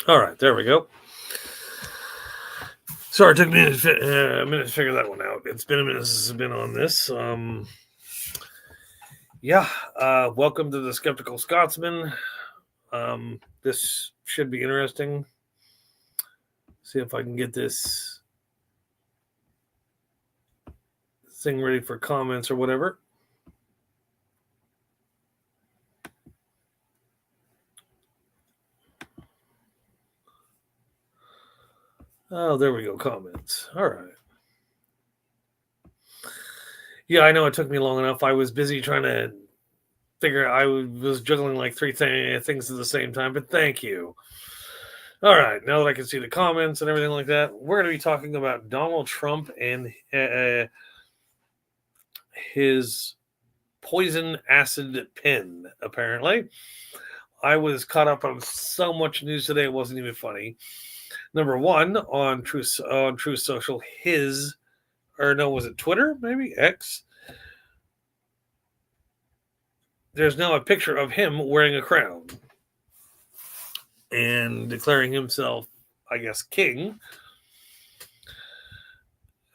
All right, there we go. Sorry, it took me a minute to figure that one out. It's been a minute since I've been on this. Welcome to the Sceptical Scotsman. This should be interesting. See if I can get this thing ready for comments or whatever. Oh, there we go. Comments. All right. Yeah, I know it took me long enough. I was busy trying to figure. I was juggling like three things at the same time. But thank you. All right, now that I can see the comments and everything like that, we're going to be talking about Donald Trump and his poison acid pen, apparently. I was caught up on so much news today, it wasn't even funny. Number one, on Truth Social, was it Twitter, maybe? X? There's now a picture of him wearing a crown and declaring himself, I guess, king.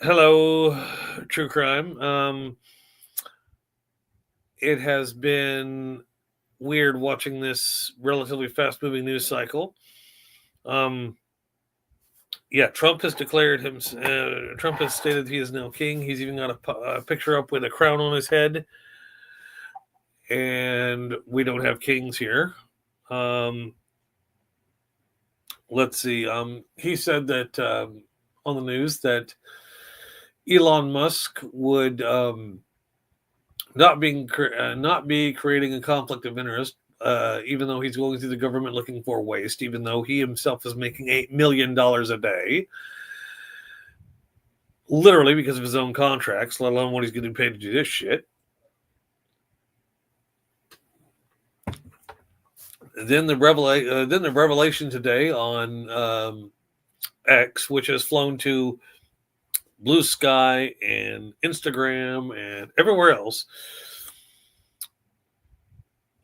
Hello, true crime. It has been weird watching this relatively fast-moving news cycle. Trump has declared him. Trump has stated he is now king. He's even got a picture up with a crown on his head, and we don't have kings here. Let's see. He said that on the news that Elon Musk would not be creating a conflict of interest, even though he's going through the government looking for waste, even though he himself is making $8 million a day, literally because of his own contracts, let alone what he's getting paid to do this shit. Then the revelation today on X, which has flown to Blue Sky and Instagram and everywhere else,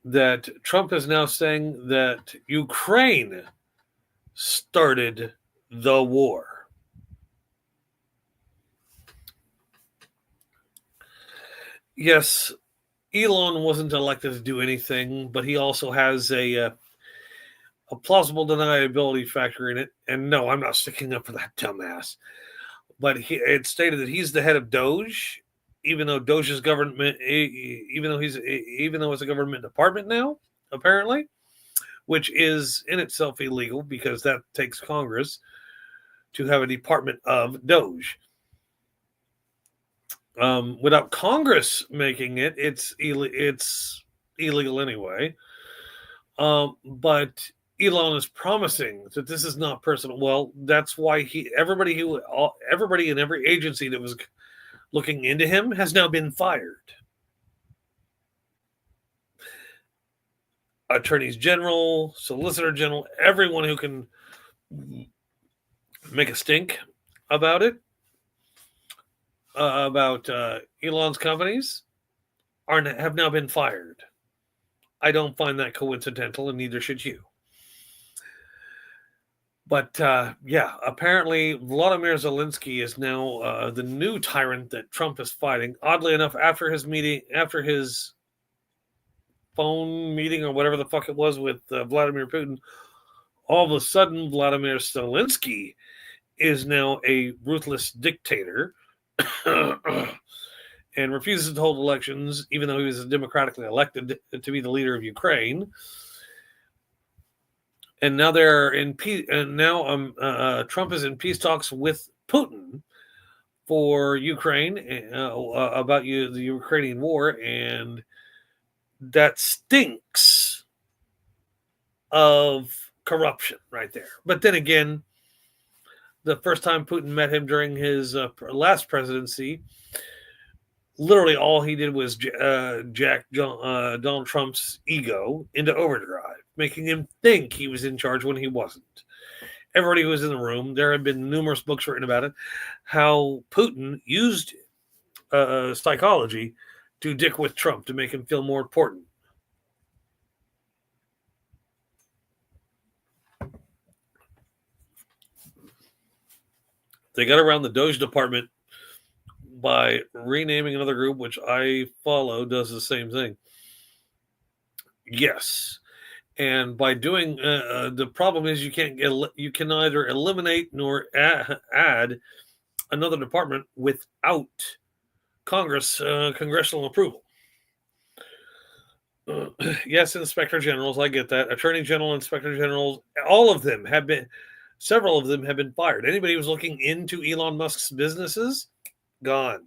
that Trump is now saying that Ukraine started the war. Yes, Elon wasn't elected to do anything, but he also has a plausible deniability factor in it. And no, I'm not sticking up for that dumbass. But it stated that he's the head of Doge, even though Doge's government, even though it's a government department now, apparently, which is in itself illegal because that takes Congress to have a department of Doge. Without Congress making it, it's illegal anyway. But Elon is promising that this is not personal. Well, that's why everybody in every agency that was looking into him has now been fired. Attorneys General, Solicitor General, everyone who can make a stink about it, about Elon's companies, have now been fired. I don't find that coincidental, and neither should you. But apparently Vladimir Zelensky is now the new tyrant that Trump is fighting. Oddly enough, after his phone meeting or whatever the fuck it was with Vladimir Putin, all of a sudden Vladimir Zelensky is now a ruthless dictator and refuses to hold elections, even though he was democratically elected to be the leader of Ukraine. And now they're in peace. And now Trump is in peace talks with Putin for Ukraine about the Ukrainian war, and that stinks of corruption right there. But then again, the first time Putin met him during his last presidency, literally all he did was jack Donald Trump's ego into overdrive, making him think he was in charge when he wasn't. Everybody who was in the room, there have been numerous books written about it, how Putin used psychology to dick with Trump to make him feel more important. They got around the Doge department by renaming another group, which I follow, does the same thing. Yes. And by doing the problem is you can neither eliminate nor add another department without congressional approval. Yes, inspector generals, I get that. Attorney general, inspector generals, several of them have been fired. Anybody who was looking into Elon Musk's businesses, gone.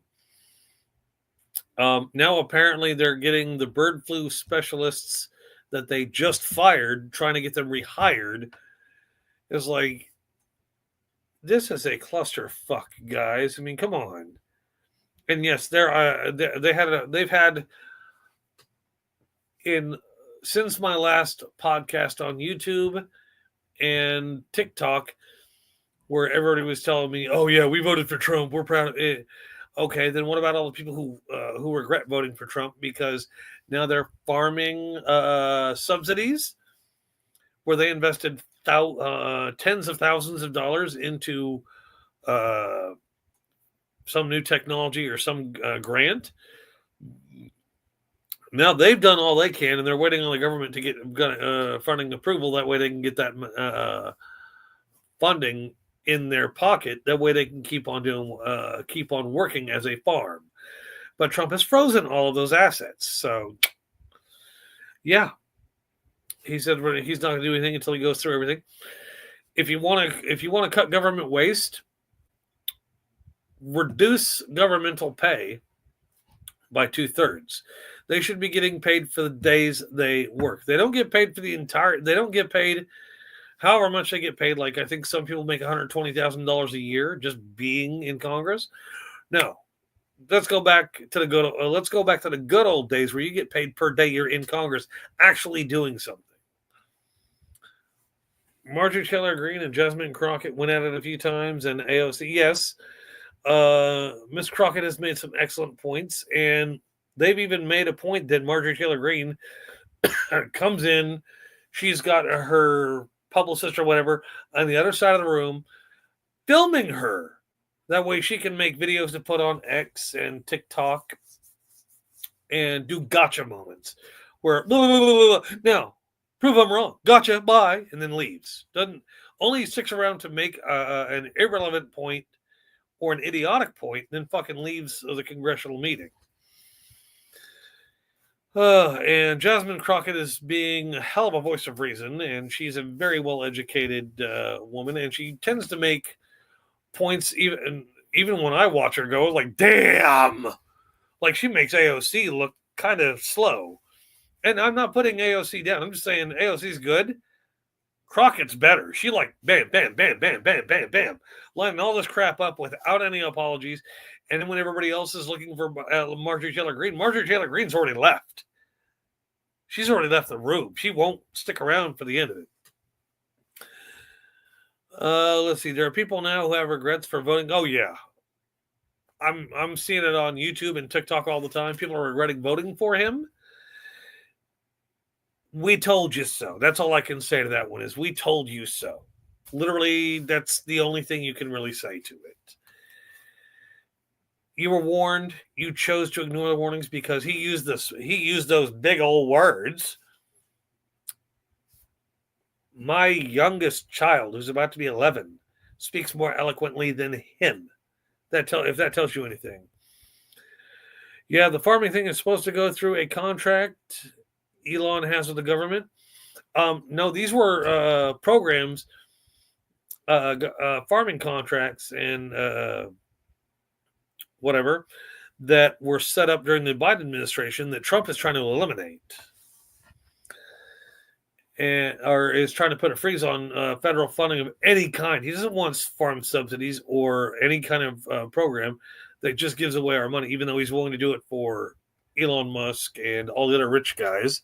Now apparently they're getting the bird flu specialists that they just fired, trying to get them rehired. It's like, this is a clusterfuck, guys. I mean, come on. And yes, they've had since my last podcast on YouTube and TikTok, where everybody was telling me, "Oh yeah, we voted for Trump. We're proud of it." Okay, then what about all the people who regret voting for Trump because now they're farming subsidies where they invested tens of thousands of dollars into some new technology or some grant. Now they've done all they can, and they're waiting on the government to get funding approval. That way they can get that funding in their pocket. That way they can keep on working as a farm. But Trump has frozen all of those assets. So, yeah, he said he's not going to do anything until he goes through everything. If you want to cut government waste, reduce governmental pay by 2/3. They should be getting paid for the days they work. They don't get paid for they don't get paid however much they get paid. Like I think some people make $120,000 a year just being in Congress. No, let's go back to the good old days where you get paid per day you're in Congress actually doing something. Marjorie Taylor Greene and Jasmine Crockett went at it a few times, and AOC, yes. Miss Crockett has made some excellent points, and they've even made a point that Marjorie Taylor Greene comes in. She's got her publicist or whatever on the other side of the room filming her. That way she can make videos to put on X and TikTok and do gotcha moments where blah, blah, blah, blah. Now prove I'm wrong. Gotcha, bye, and then leaves. Doesn't only sticks around to make an irrelevant point or an idiotic point, then fucking leaves the congressional meeting. And Jasmine Crockett is being a hell of a voice of reason, and she's a very well-educated woman, and she tends to make points even when I watch her go, like, damn! Like, she makes AOC look kind of slow. And I'm not putting AOC down. I'm just saying AOC's good. Crockett's better. She like bam, bam, bam, bam, bam, bam, bam, lining all this crap up without any apologies. And then when everybody else is looking for Marjorie Taylor Greene's already left. She's already left the room. She won't stick around for the end of it. Let's see. There are people now who have regrets for voting. Oh yeah, I'm seeing it on YouTube and TikTok all the time. People are regretting voting for him. We told you so. That's all I can say to that one is we told you so. Literally, that's the only thing you can really say to it. You were warned. You chose to ignore the warnings because he used those big old words. My youngest child, who's about to be 11, speaks more eloquently than him. If that tells you anything. Yeah, the farming thing is supposed to go through a contract Elon has with the government. No, these were programs, farming contracts and whatever that were set up during the Biden administration that Trump is trying to eliminate. Or is trying to put a freeze on federal funding of any kind. He doesn't want farm subsidies or any kind of program that just gives away our money, even though he's willing to do it for Elon Musk and all the other rich guys.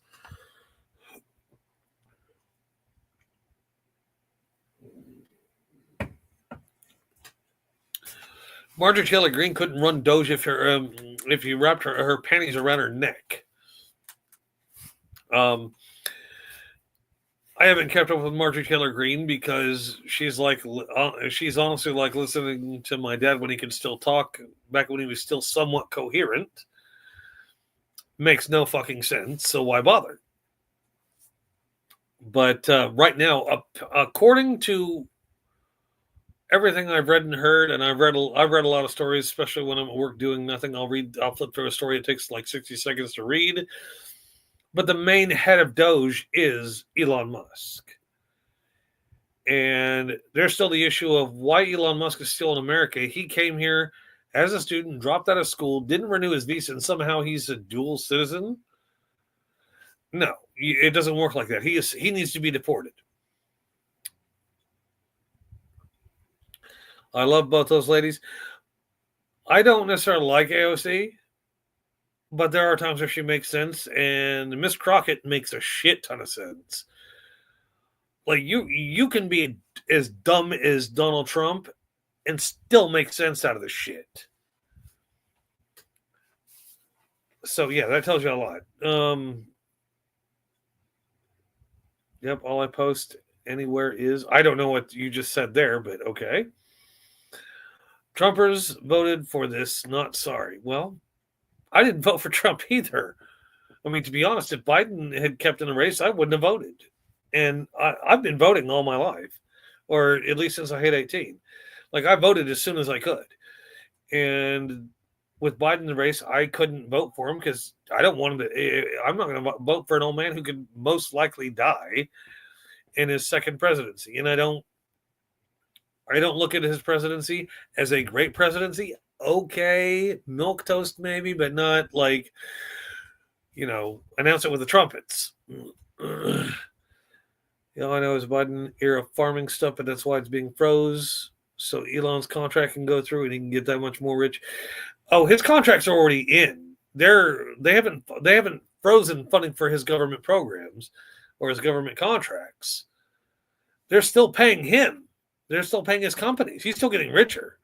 Marjorie Taylor Greene couldn't run Doge if you wrapped her panties around her neck. I I haven't kept up with Marjorie Taylor Greene because she's she's honestly like listening to my dad when he could still talk back when he was still somewhat coherent. Makes no fucking sense, so why bother? But right now, according to everything I've read and heard, and I've read a lot of stories, especially when I'm at work doing nothing. I'll flip through a story. It takes like 60 seconds to read. But the main head of Doge is Elon Musk. And there's still the issue of why Elon Musk is still in America. He came here as a student, dropped out of school, didn't renew his visa, and somehow he's a dual citizen. No, it doesn't work like that. He needs to be deported. I love both those ladies. I don't necessarily like AOC, but there are times where she makes sense, and Miss Crockett makes a shit ton of sense. Like you can be as dumb as Donald Trump and still make sense out of the shit. So yeah, that tells you a lot. Yep, all I post anywhere is I don't know what you just said there, but okay. Trumpers voted for this, not sorry. Well, I didn't vote for Trump either. I mean, to be honest, if Biden had kept in the race, I wouldn't have voted. And I've been voting all my life, or at least since I hit 18. Like, I voted as soon as I could. And with Biden in the race, I couldn't vote for him because I don't want him to. I'm not going to vote for an old man who could most likely die in his second presidency. And I don't look at his presidency as a great presidency. Okay, milk toast maybe, but not like, announce it with the trumpets. All I know is Biden era farming stuff, but that's why it's being froze. So Elon's contract can go through and he can get that much more rich. Oh, his contracts are already in. They haven't frozen funding for his government programs or his government contracts. They're still paying him. They're still paying his companies. He's still getting richer.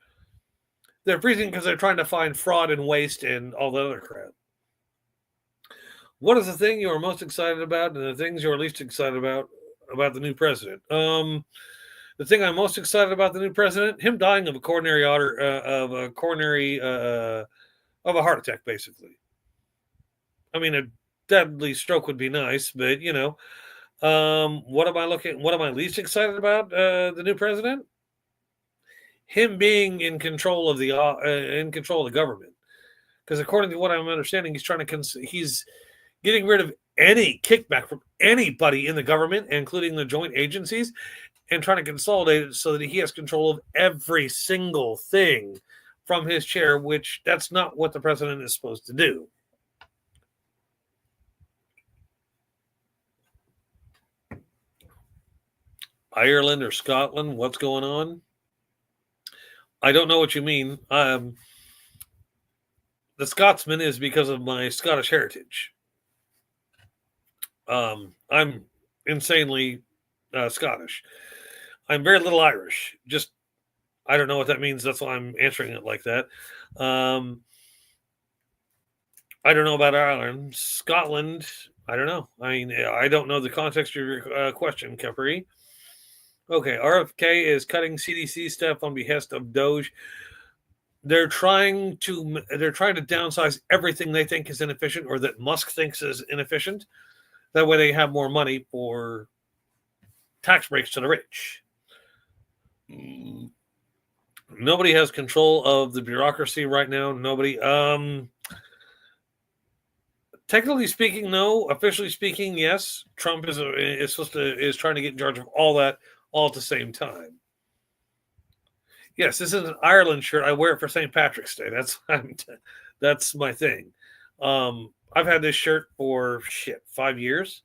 They're freezing because they're trying to find fraud and waste and all the other crap. What is the thing you are most excited about and the things you are least excited about the new president? The thing I'm most excited about the new president, him dying of a coronary of a heart attack, basically. I mean, a deadly stroke would be nice, but what am I least excited about the new president? Him being in control of the government, because according to what I'm understanding, he's getting rid of any kickback from anybody in the government, including the joint agencies, and trying to consolidate it so that he has control of every single thing from his chair, which that's not what the president is supposed to do. Ireland or Scotland, what's going on? I don't know what you mean. The Scotsman is because of my Scottish heritage. I'm insanely Scottish. I'm very little Irish. Just, I don't know what that means. That's why I'm answering it like that. I don't know about Ireland. Scotland, I don't know. I mean, I don't know the context of your question, Kepri. Okay, RFK is cutting CDC staff on behest of Doge. They're trying to downsize everything they think is inefficient or that Musk thinks is inefficient. That way they have more money for tax breaks to the rich. Nobody has control of the bureaucracy right now. Nobody. Technically speaking, no. Officially speaking, yes. Trump is trying to get in charge of all that all at the same time. Yes, this is an Ireland shirt. I wear it for St. Patrick's Day. That's my thing. I've had this shirt for 5 years,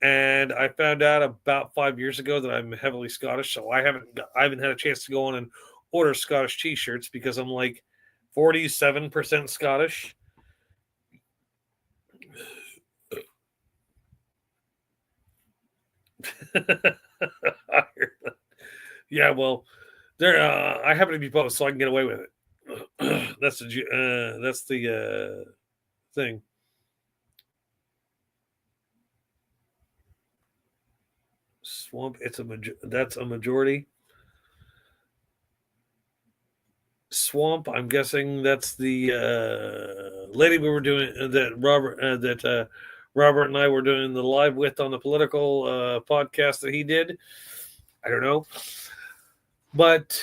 and I found out about 5 years ago that I'm heavily Scottish, so I haven't had a chance to go on and order Scottish T-shirts because I'm like 47% Scottish. Yeah, well, there. I happen to be both, so I can get away with it. That's the thing. Swamp. That's a majority. Swamp. I'm guessing that's the lady we were doing that Robert and I were doing the live with on the political podcast that he did. I don't know, but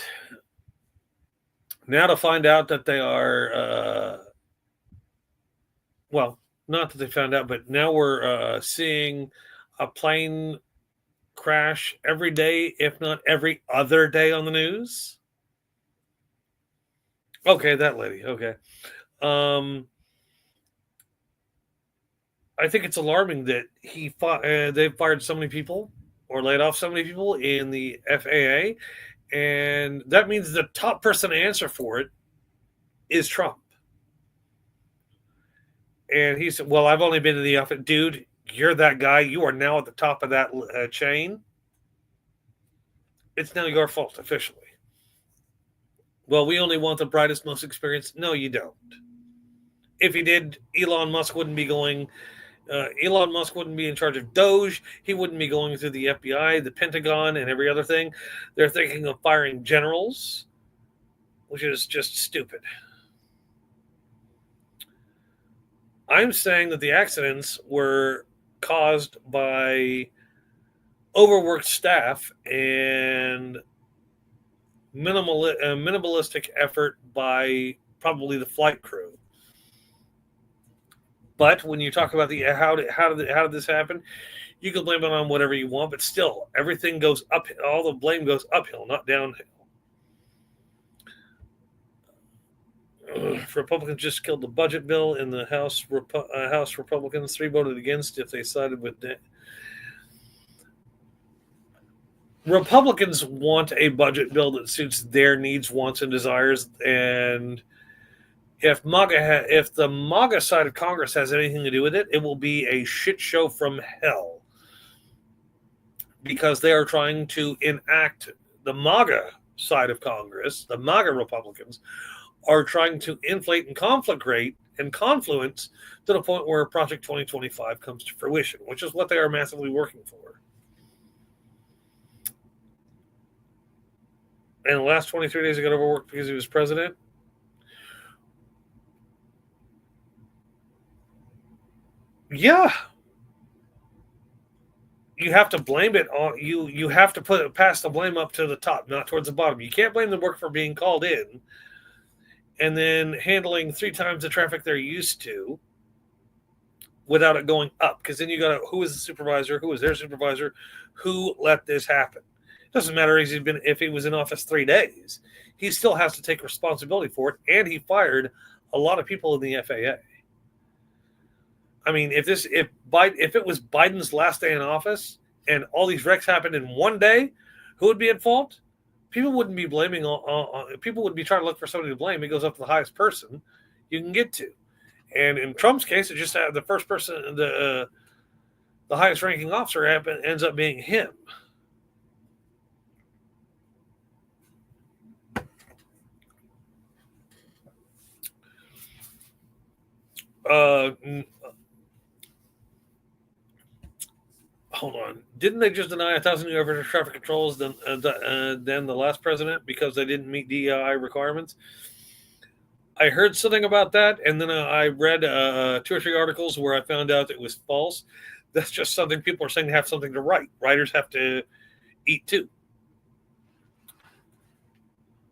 now to find out that they are well, not that they found out, but now we're seeing a plane crash every day, if not every other day on the news. Okay, that lady. Okay. Um, I think it's alarming that they've fired so many people or laid off so many people in the FAA, and that means the top person to answer for it is Trump. And he said, "Well, I've only been in the office, dude. You're that guy. You are now at the top of that chain. It's now your fault officially." Well, we only want the brightest, most experienced. No, you don't. If he did, Elon Musk wouldn't be going. Elon Musk wouldn't be in charge of Doge. He wouldn't be going through the FBI, the Pentagon, and every other thing. They're thinking of firing generals, which is just stupid. I'm saying that the accidents were caused by overworked staff and minimalistic effort by probably the flight crew. But when you talk about the how did this happen, you can blame it on whatever you want, but still everything goes up. All the blame goes uphill, not downhill. Republicans just killed the budget bill in the House. House Republicans 3 voted against if they sided with. Republicans want a budget bill that suits their needs, wants, and desires, and if the MAGA side of Congress has anything to do with it, it will be a shit show from hell, because they are trying to enact the MAGA side of Congress. The MAGA Republicans are trying to inflate and conflagrate and confluence to the point where Project 2025 comes to fruition, which is what they are massively working for. And the last 23 days he got overworked because he was president. Yeah. You have to blame it on you have to pass the blame up to the top, not towards the bottom. You can't blame the work for being called in and then handling 3 times the traffic they're used to without it going up. Because then you got who is the supervisor, who is their supervisor, who let this happen. It doesn't matter if he was in office 3 days. He still has to take responsibility for it, and he fired a lot of people in the FAA. I mean, if it was Biden's last day in office and all these wrecks happened in one day, who would be at fault? People wouldn't be blaming. People would be trying to look for somebody to blame. It goes up to the highest person you can get to, and in Trump's case, it just had the first person, the highest ranking officer ends up being him. Hold on. Didn't they just deny 1,000 new air traffic controls than the last president because they didn't meet DEI requirements? I heard something about that, and then I read 2 or 3 articles where I found out it was false. That's just something people are saying to have something to write. Writers have to eat too.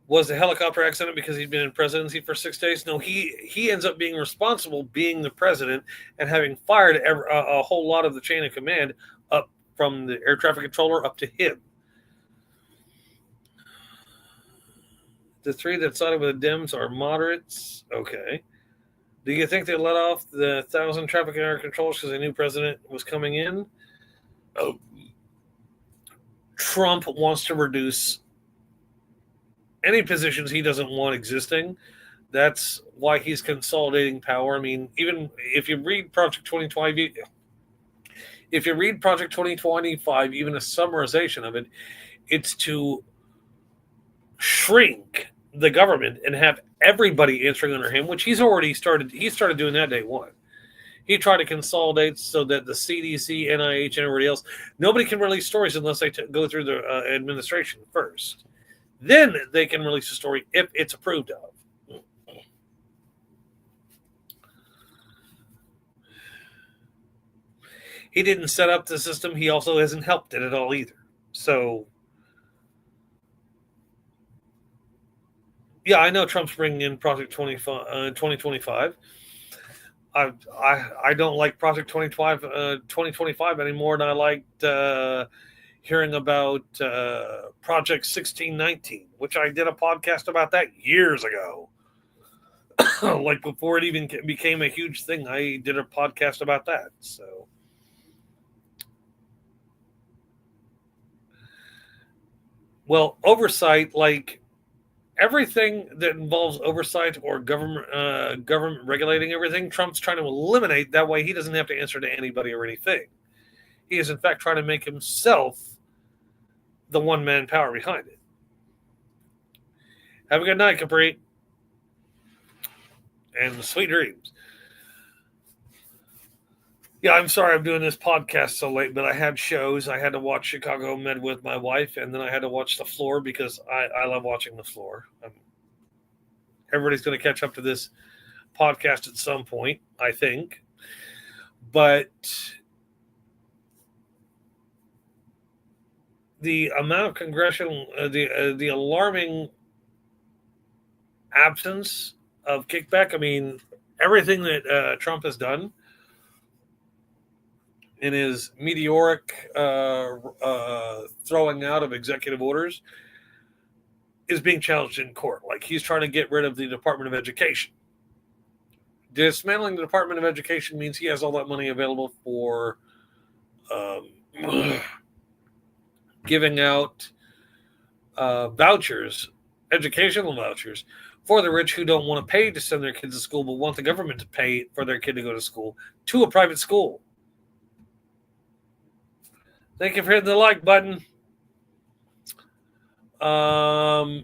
Was the helicopter accident because he'd been in presidency for 6 days? No, he ends up being responsible, being the president, and having fired a whole lot of the chain of command up from the air traffic controller up to him. The 3 that sided with the Dems are moderates. Okay. Do you think they let off the 1,000 traffic and air controllers because they knew president was coming in? Oh. Trump wants to reduce any positions he doesn't want existing. That's why he's consolidating power. I mean, even if you read Project 2020, if you read Project 2025, even a summarization of it, it's to shrink the government and have everybody answering under him, which he's already started. He started doing that day one. He tried to consolidate so that the CDC, NIH, and everybody else, nobody can release stories unless they go through the administration first. Then they can release a story if it's approved of. He didn't set up the system. He also hasn't helped it at all either. So, yeah, I know Trump's bringing in Project 2025. I don't like Project 2025 anymore, and I liked hearing about Project 1619, which I did a podcast about that years ago. Like before it even became a huge thing, I did a podcast about that. So, well, oversight, like everything that involves oversight or government regulating everything, Trump's trying to eliminate. That way, he doesn't have to answer to anybody or anything. He is, in fact, trying to make himself the one-man power behind it. Have a good night, Capri. And sweet dreams. Yeah, I'm sorry I'm doing this podcast so late, but I had shows. I had to watch Chicago Med with my wife, and then I had to watch The Floor because I love watching The Floor. Everybody's going to catch up to this podcast at some point, I think. But the amount of congressional, the alarming absence of kickback. I mean, everything that Trump has done in his meteoric throwing out of executive orders is being challenged in court. Like he's trying to get rid of the Department of Education. Dismantling the Department of Education means he has all that money available for giving out vouchers, educational vouchers, for the rich who don't want to pay to send their kids to school, but want the government to pay for their kid to go to school, to a private school. Thank you for hitting the like button. Yeah,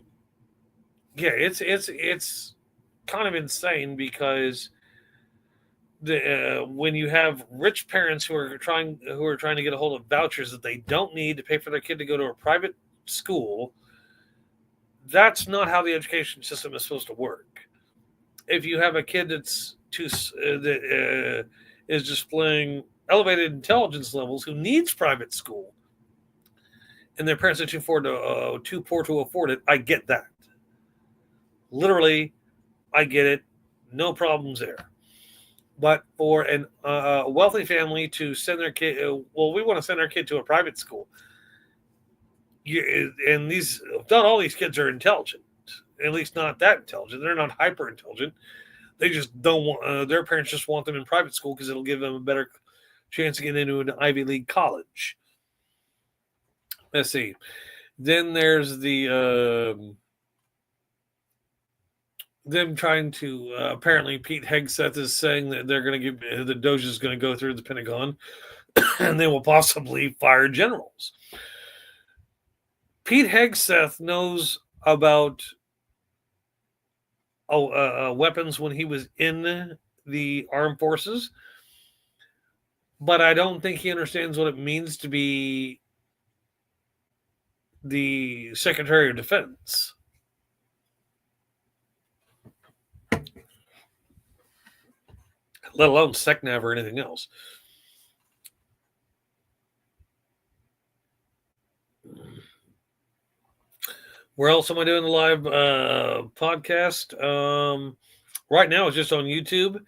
it's kind of insane because when you have rich parents who are trying to get a hold of vouchers that they don't need to pay for their kid to go to a private school, that's not how the education system is supposed to work. If you have a kid that's that is displaying elevated intelligence levels who needs private school, and their parents are too poor to afford it, I get that. Literally, I get it. No problems there. But for a wealthy family to send their kid, we want to send our kid to a private school. And not all these kids are intelligent. At least not that intelligent. They're not hyper intelligent. They just don't want. Their parents just want them in private school because it'll give them a better chance to get into an Ivy League college. Let's see. Then there's the them trying to apparently Pete Hegseth is saying that they're going to give the Doge is going to go through the Pentagon and they will possibly fire generals. Pete Hegseth knows about weapons when he was in the armed forces, but I don't think he understands what it means to be the Secretary of Defense. Let alone SecNav or anything else. Where else am I doing the live podcast? Right now it's just on YouTube.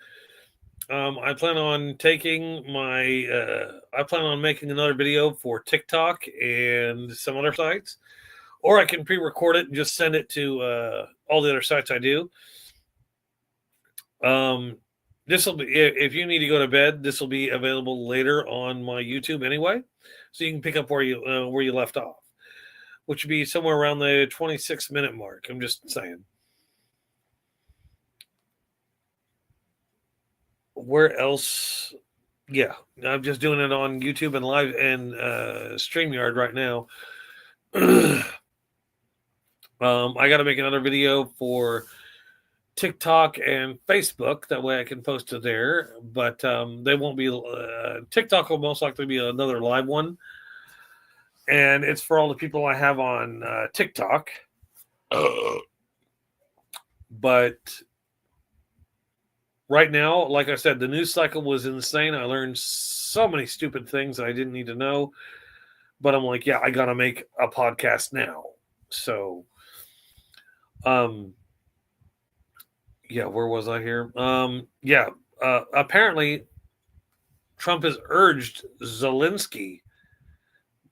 I plan on I plan on making another video for TikTok and some other sites. Or I can pre-record it and just send it to all the other sites I do. This will be, if you need to go to bed, this will be available later on my YouTube anyway, so you can pick up where you left off, which would be somewhere around the 26-minute mark. I'm just saying. Where else? Yeah, I'm just doing it on YouTube and live and StreamYard right now. I got to make another video for TikTok and Facebook. That way I can post it there. But they won't be. TikTok will most likely be another live one. And it's for all the people I have on TikTok. But right now, like I said, the news cycle was insane. I learned so many stupid things that I didn't need to know. But I'm like, yeah, I got to make a podcast now. So, yeah, where was I here? Apparently Trump has urged Zelensky,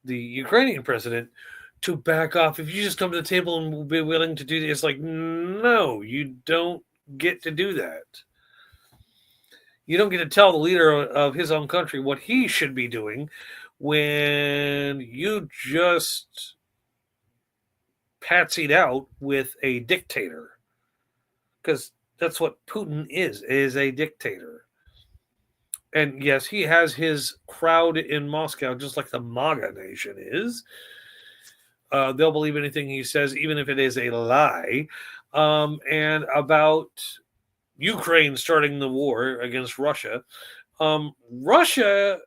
the Ukrainian president, to back off. If you just come to the table and be willing to do this, it's like, no, you don't get to do that. You don't get to tell the leader of his own country what he should be doing when you just patsied out with a dictator. Because that's what Putin is a dictator. And yes, he has his crowd in Moscow, just like the MAGA nation is. They'll believe anything he says, even if it is a lie. And about Ukraine starting the war against Russia. Russia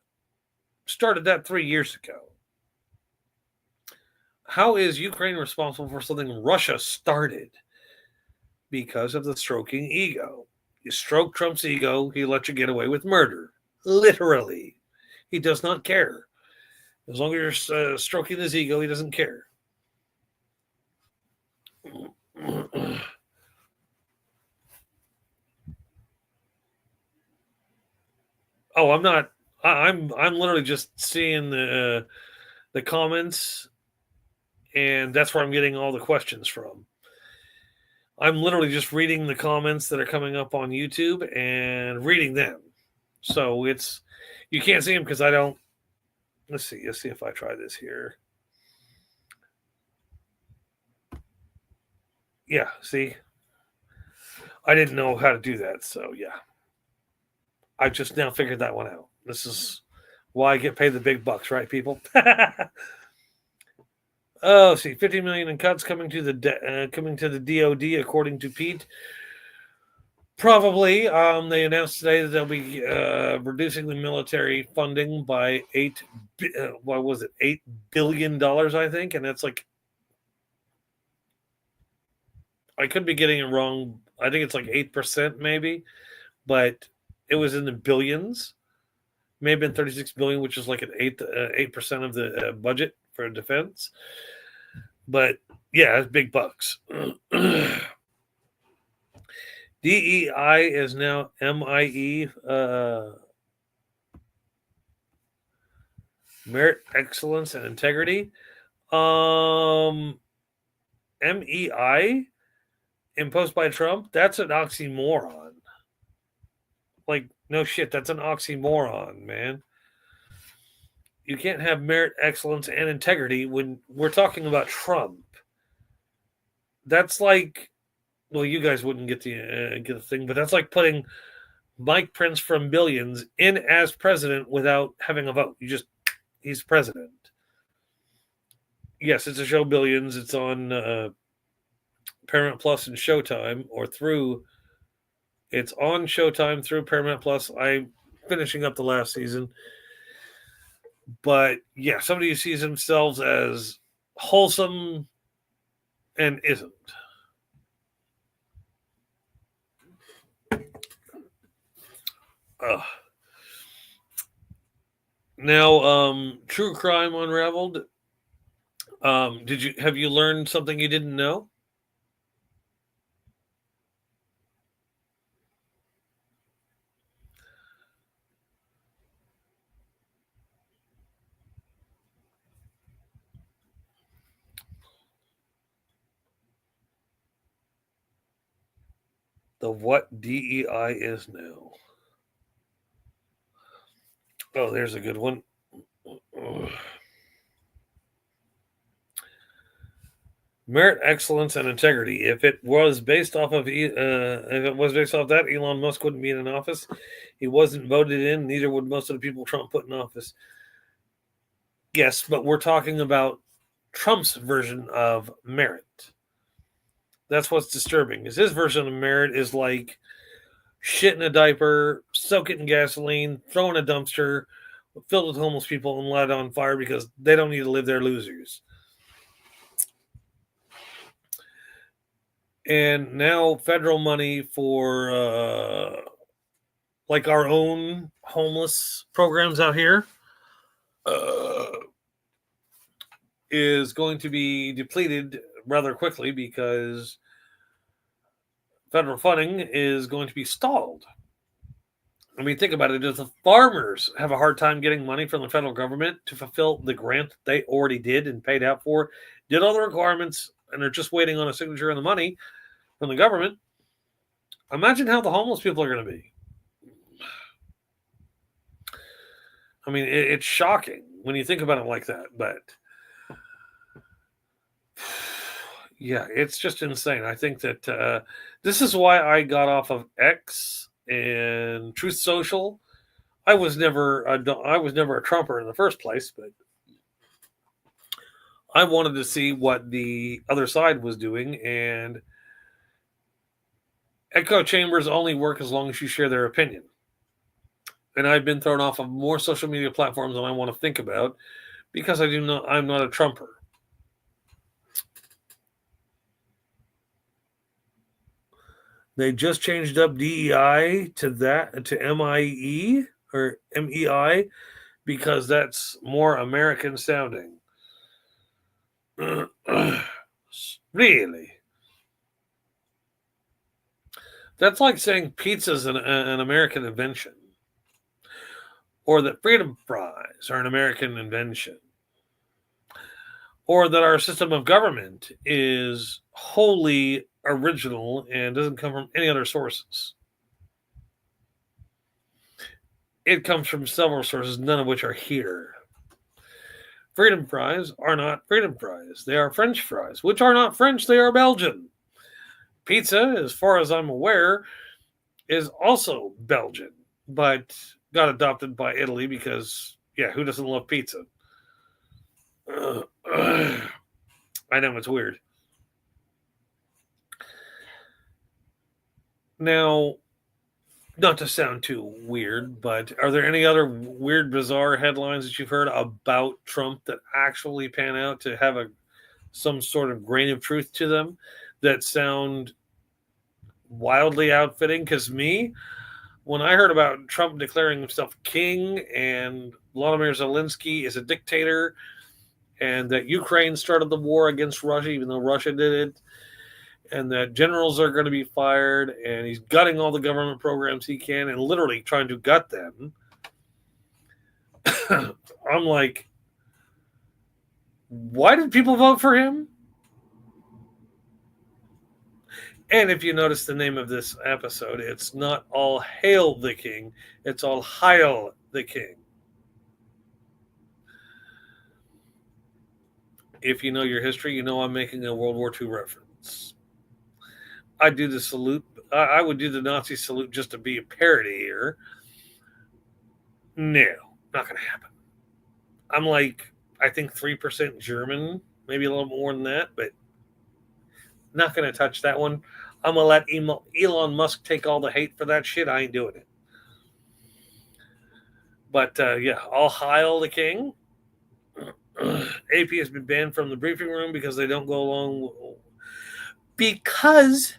started that 3 years ago. How is Ukraine responsible for something Russia started? Because of the stroking ego. You stroke Trump's ego, he lets you get away with murder. Literally. He does not care. As long as you're stroking his ego, he doesn't care. Oh, I'm not. I'm literally just seeing the comments, and that's where I'm getting all the questions from. I'm literally just reading the comments that are coming up on YouTube and reading them. So it's, you can't see them because I don't. Let's see if I try this here. Yeah, see, I didn't know how to do that, so yeah. I just now figured that one out. This is why I get paid the big bucks, right, people? Oh, see, 50 million in cuts coming to the DoD, according to Pete. Probably, they announced today that they'll be reducing the military funding by $8 billion, I think, and that's like, I could be getting it wrong. I think it's like 8%, maybe, but it was in the billions. May have been 36 billion, which is like an 8% of the budget for defense. But yeah, it's big bucks. DEI is now MIE, merit, excellence, and integrity. MEI, imposed by Trump, that's an oxymoron. Like, no shit, that's an oxymoron, man. You can't have merit, excellence, and integrity when we're talking about Trump. That's like, well, you guys wouldn't get the thing, but that's like putting Mike Pence from Billions in as president without having a vote. He's president. Yes, it's a show, Billions. It's on Paramount Plus and Showtime, or through. It's on Showtime through Paramount Plus. I'm finishing up the last season. But yeah, somebody who sees themselves as wholesome and isn't. Now, True Crime Unraveled. Have you learned something you didn't know? The what DEI is now. Oh, there's a good one. Merit, excellence, and integrity. If it was based off that, Elon Musk wouldn't be in an office. He wasn't voted in. Neither would most of the people Trump put in office. Yes, but we're talking about Trump's version of merit. That's what's disturbing. Is his version of merit is like shit in a diaper, soak it in gasoline, throw in a dumpster, filled with homeless people, and light on fire because they don't need to live there, losers. And now federal money for like our own homeless programs out here uh, is going to be depleted rather quickly because federal funding is going to be stalled. I mean, think about it. If the farmers have a hard time getting money from the federal government to fulfill the grant they already did and paid out for, did all the requirements, and they're just waiting on a signature on the money from the government, imagine how the homeless people are going to be. I mean, it's shocking when you think about it like that, but yeah, it's just insane. I think that this is why I got off of X and Truth Social. I was never a Trumper in the first place, but I wanted to see what the other side was doing, and echo chambers only work as long as you share their opinion. And I've been thrown off of more social media platforms than I want to think about because I'm not a Trumper. They just changed up DEI to MIE or MEI because that's more American sounding. Really? That's like saying pizza's an American invention, or that freedom fries are an American invention, or that our system of government is wholly original and doesn't come from any other sources. It comes from several sources, none of which are here. Freedom fries are not freedom fries. They are French fries, which are not French, they are Belgian. Pizza, as far as I'm aware, is also Belgian, but got adopted by Italy because, yeah, who doesn't love pizza? I know it's weird. Now, not to sound too weird, but are there any other weird, bizarre headlines that you've heard about Trump that actually pan out to have some sort of grain of truth to them that sound wildly outfitting? Because when I heard about Trump declaring himself king and Vladimir Zelensky is a dictator and that Ukraine started the war against Russia, even though Russia did it, and that generals are going to be fired, and he's gutting all the government programs he can and literally trying to gut them. I'm like, why did people vote for him? And if you notice the name of this episode, it's not all hail the king, it's all heil the king. If you know your history, you know I'm making a World War II reference. I do the salute. I would do the Nazi salute just to be a parody here. No, not going to happen. I'm like, I think 3% German, maybe a little more than that, but not going to touch that one. I'm going to let Elon Musk take all the hate for that shit. I ain't doing it. But yeah, I'll heil the king. AP has been banned from the briefing room because they don't go along. Because,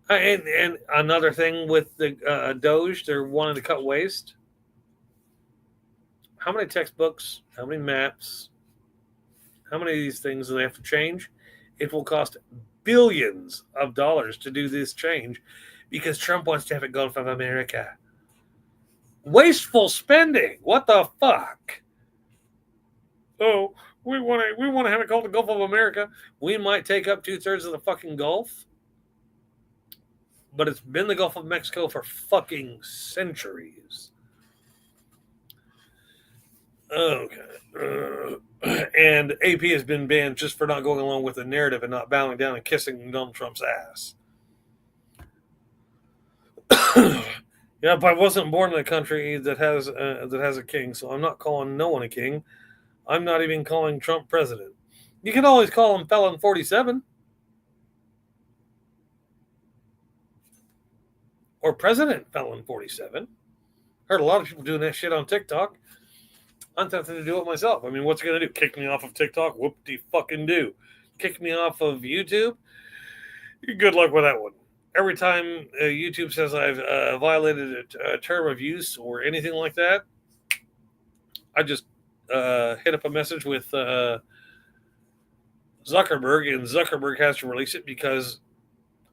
and another thing with the Doge, they're wanting to cut waste. How many textbooks, how many maps, how many of these things do they have to change? It will cost billions of dollars to do this change because Trump wants to have a Gulf of America. Wasteful spending. What the fuck? Oh, we want to have it called the Gulf of America. We might take up 2/3 of the fucking Gulf, but it's been the Gulf of Mexico for fucking centuries. Okay. And AP has been banned just for not going along with the narrative and not bowing down and kissing Donald Trump's ass. Yeah, but I wasn't born in a country that has a king, so I'm not calling no one a king. I'm not even calling Trump president. You can always call him Felon 47. or President Felon 47. Heard a lot of people doing that shit on TikTok. I'm tempted to do it myself. I mean, what's it going to do? Kick me off of TikTok? Whoop-de-fucking-do. Kick me off of YouTube? Good luck with that one. Every time YouTube says I've violated a term of use or anything like that, I just hit up a message with Zuckerberg, and Zuckerberg has to release it because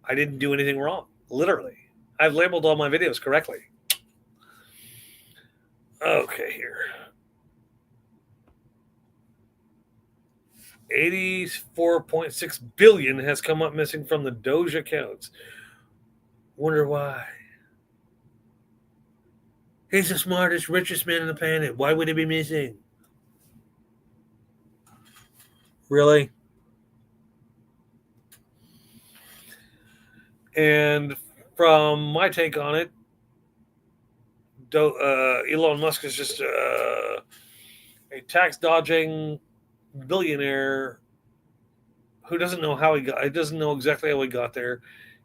I didn't do anything wrong. Literally. I've labeled all my videos correctly. Okay, here. 84.6 billion has come up missing from the Doge accounts. Wonder why. He's the smartest, richest man on the planet. Why would he be missing? Really? And from my take on it, Elon Musk is just a tax dodging billionaire who doesn't know how he got. He doesn't know exactly how he got there.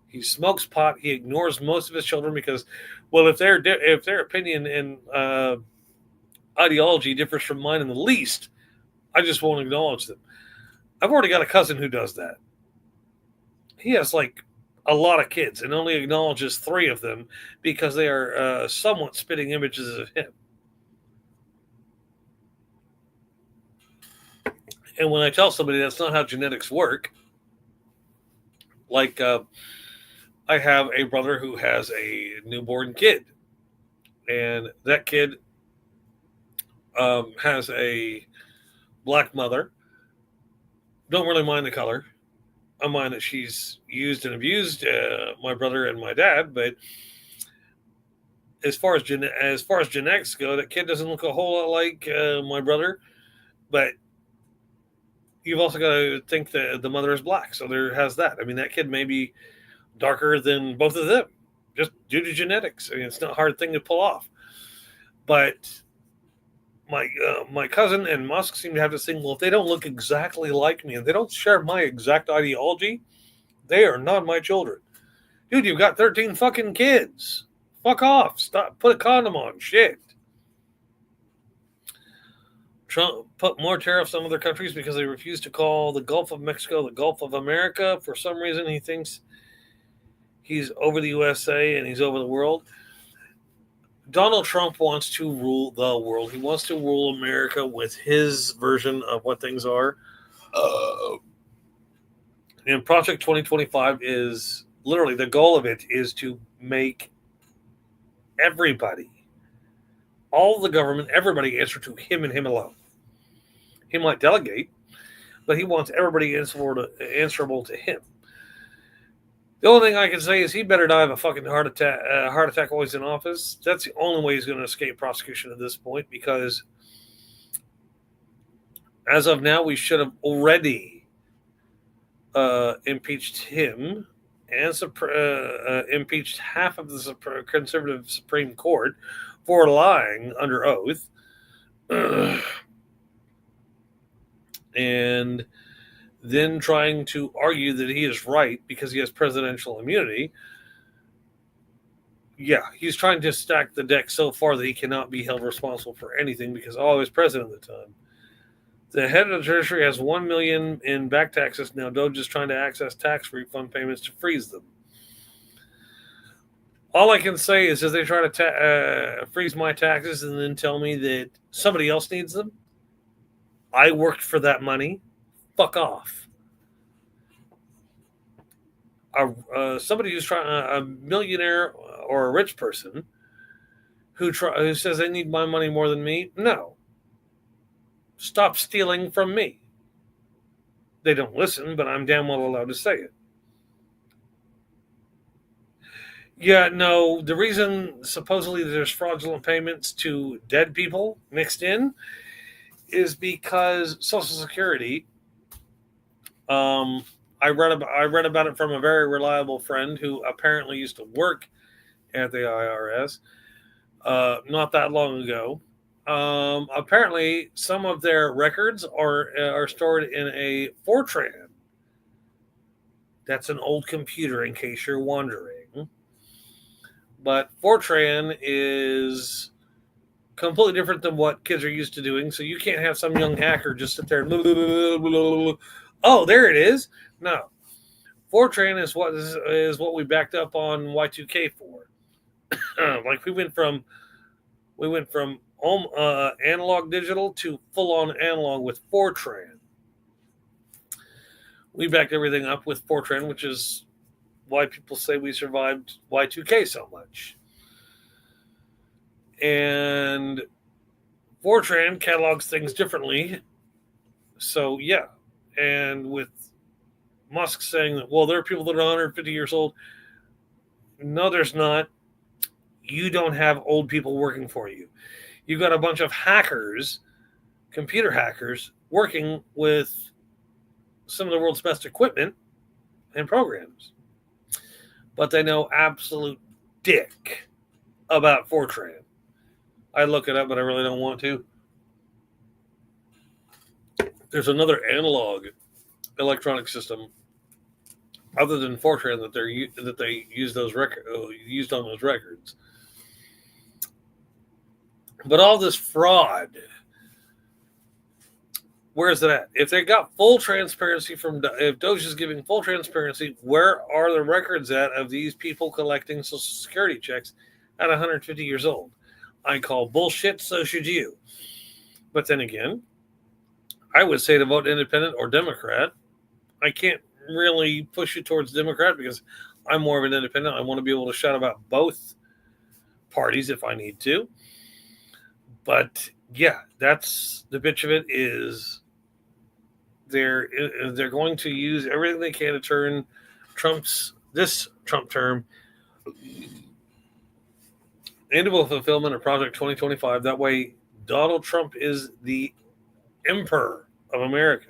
He smokes pot. He ignores most of his children because, well, if their opinion and ideology differs from mine in the least, I just won't acknowledge them. I've already got a cousin who does that. He has like a lot of kids and only acknowledges 3 of them because they are somewhat spitting images of him. And when I tell somebody that's not how genetics work, like I have a brother who has a newborn kid, and that kid has a black mother. Don't really mind the color. I mind that she's used and abused my brother and my dad, but as far as genetics go, that kid doesn't look a whole lot like my brother. But you've also got to think that the mother is black, so there has that. I mean, that kid may be darker than both of them, just due to genetics. I mean, it's not a hard thing to pull off. But my cousin and Musk seem to have this thing. Well, if they don't look exactly like me and they don't share my exact ideology, they are not my children. Dude, you've got 13 fucking kids. Fuck off. Stop. Put a condom on. Shit. Trump put more tariffs on other countries because they refuse to call the Gulf of Mexico the Gulf of America. For some reason, he thinks he's over the USA and he's over the world. Donald Trump wants to rule the world. He wants to rule America with his version of what things are. And Project 2025 is literally the goal of it is to make everybody, all the government, everybody answer to him and him alone. He might delegate, but he wants everybody answerable to him. The only thing I can say is he better die of a fucking heart attack while he's in office. That's the only way he's going to escape prosecution at this point, because as of now, we should have already impeached him and impeached half of the conservative Supreme Court for lying under oath. And then trying to argue that he is right because he has presidential immunity. Yeah, he's trying to stack the deck so far that he cannot be held responsible for anything because, he was president at the time. The head of the Treasury has $1 million in back taxes. Now Doge is trying to access tax refund payments to freeze them. All I can say is if they try to freeze my taxes and then tell me that somebody else needs them, I worked for that money. Fuck off. Somebody who's trying, a millionaire or a rich person who says they need my money more than me, no. Stop stealing from me. They don't listen, but I'm damn well allowed to say it. Yeah, no, the reason supposedly there's fraudulent payments to dead people mixed in is because Social Security, I read about it from a very reliable friend who apparently used to work at the IRS not that long ago. Apparently, some of their records are stored in a Fortran. That's an old computer, in case you're wondering. But Fortran is completely different than what kids are used to doing. So you can't have some young hacker just sit there and oh, there it is. No, Fortran is what we backed up on Y2K for. Like we went from analog digital to full on analog with Fortran. We backed everything up with Fortran, which is why people say we survived Y2K so much. And Fortran catalogs things differently. So, yeah. And with Musk saying that, well, there are people that are 150 years old. No, there's not. You don't have old people working for you. You've got a bunch of hackers, computer hackers, working with some of the world's best equipment and programs. But they know absolute dick about Fortran. I look it up, but I really don't want to. There's another analog electronic system other than Fortran that they used on those records. But all this fraud, where is it at? If they got full transparency if Doge is giving full transparency, where are the records of these people collecting Social Security checks at 150 years old? I call bullshit, so should you. But then again, I would say to vote independent or Democrat. I can't really push you towards Democrat because I'm more of an independent. I want to be able to shout about both parties if I need to. But yeah, that's the bitch of it is they're going to use everything they can to turn this Trump term into a fulfillment of Project 2025. That way, Donald Trump is the emperor of America.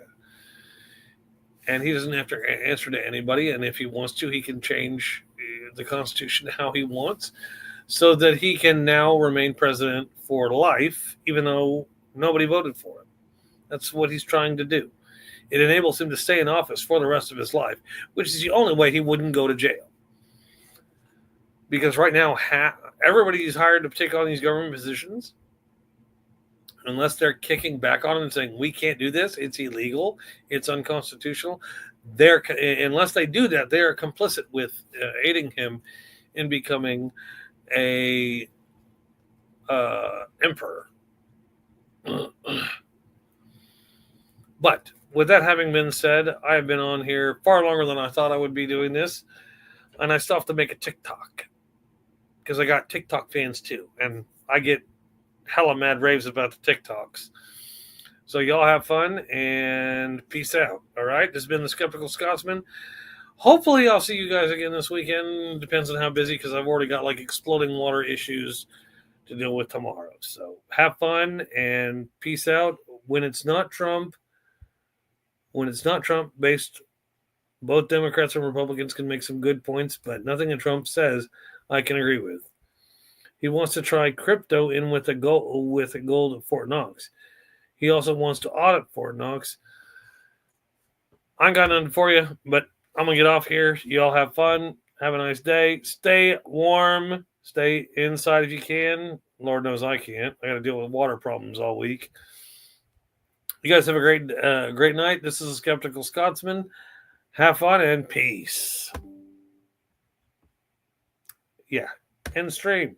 And he doesn't have to answer to anybody. And if he wants to, he can change the Constitution how he wants so that he can now remain president for life, even though nobody voted for him. That's what he's trying to do. It enables him to stay in office for the rest of his life, which is the only way he wouldn't go to jail. Because right now, everybody is hired to take on these government positions. Unless they're kicking back on him and saying, we can't do this, it's illegal, it's unconstitutional, unless they do that, they are complicit with aiding him in becoming a emperor. But with that having been said, I have been on here far longer than I thought I would be doing this, and I still have to make a TikTok because I got TikTok fans too, and I get hella mad raves about the TikToks. So y'all have fun and peace out. All right. This has been the Sceptical Scotsman. Hopefully I'll see you guys again this weekend. Depends on how busy because I've already got like exploding water issues to deal with tomorrow. So have fun and peace out. When it's not Trump based, both Democrats and Republicans can make some good points, but nothing that Trump says I can agree with. He wants to try crypto in with a gold at Fort Knox. He also wants to audit Fort Knox. I ain't got nothing for you, but I'm going to get off here. You all have fun. Have a nice day. Stay warm. Stay inside if you can. Lord knows I can't. I got to deal with water problems all week. You guys have a great night. This is a Sceptical Scotsman. Have fun and peace. Yeah. End stream.